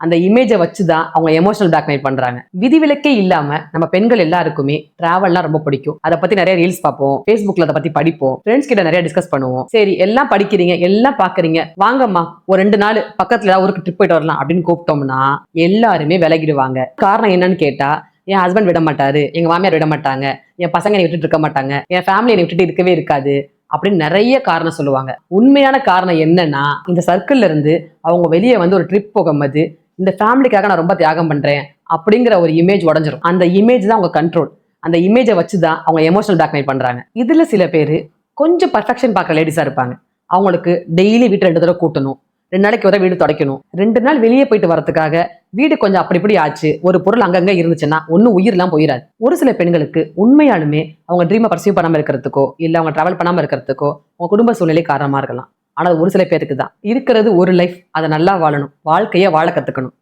அந்த இமேஜை வச்சுதான் அவங்க எமோஷனல் பிளாக்மெயில் பண்றாங்க. விதிவிலக்கே இல்லாம நம்ம பெண்கள் எல்லாருக்குமே டிராவல்லாம் ரொம்ப பிடிக்கும். அதை பத்தி நிறைய ரீல்ஸ் பார்ப்போம், Facebookல அதை பத்தி படிப்போம், ஃப்ரெண்ட்ஸ் கிட்ட நிறைய டிஸ்கஸ் பண்ணுவோம். சரி எல்லாம் படிக்கிறீங்க, எல்லாம் பாக்குறீங்க, வாங்கம்மா ஒரு 2 நாள் பக்கத்துல ஏதாவது ஊருக்கு ட்ரிப் போயிட்டு வரலாம் அப்படின்னு கூப்பிட்டோம்னா எல்லாருமே விலகிடுவாங்க. காரணம் என்னன்னு கேட்டா, என் ஹஸ்பண்ட் விட மாட்டாரு, எங்க மாமியார் விட மாட்டாங்க, என் பசங்க என்னை விட்டுட்டு இருக்க மாட்டாங்க, என் ஃபேமிலி என்னை விட்டுட்டு இருக்கவே இருக்காது அப்படின்னு நிறைய காரணம் சொல்லுவாங்க. உண்மையான காரணம் என்னன்னா, இந்த சர்க்கிள்ல இருந்து அவங்க வெளியே வந்து ஒரு ட்ரிப் போகும்போது இந்த ஃபேமிலிக்காக நான் ரொம்ப தியாகம் பண்றேன் அப்படிங்கிற ஒரு இமேஜ் உடஞ்சிரும். அந்த இமேஜ் தான் அவங்க கண்ட்ரோல். அந்த இமேஜை வச்சுதான் அவங்க எமோஷனல் பிளாக்மெயில் பண்றாங்க. இதுல சில பேர் கொஞ்சம் பர்ஃபெக்ஷன் பார்க்குற லேடிஸா இருப்பாங்க. அவங்களுக்கு டெய்லி வீட்டு 2 தடவை கூட்டணும், 2 நாளைக்கு ஒரு வீடு துடைக்கணும், 2 நாள் வெளியே போயிட்டு வரதுக்காக வீடு கொஞ்சம் அப்படி இப்படி ஆச்சு, ஒரு பொருள் அங்கங்க இருந்துச்சுன்னா ஒன்னும் உயிரெல்லாம் போயிடாது. ஒரு சில பெண்களுக்கு உண்மையாலுமே அவங்க ட்ரீமை பர்சியூ பண்ணாம இருக்கிறதுக்கோ இல்ல அவங்க டிராவல் பண்ணாம இருக்கிறதுக்கோ அவங்க குடும்ப சூழ்நிலை காரணமா இருக்கலாம். ஆனா ஒரு சில பேருக்கு தான் இருக்கிறது ஒரு லைஃப், அதை நல்லா வாழணும், வாழ்க்கையை வாழ கத்துக்கணும்.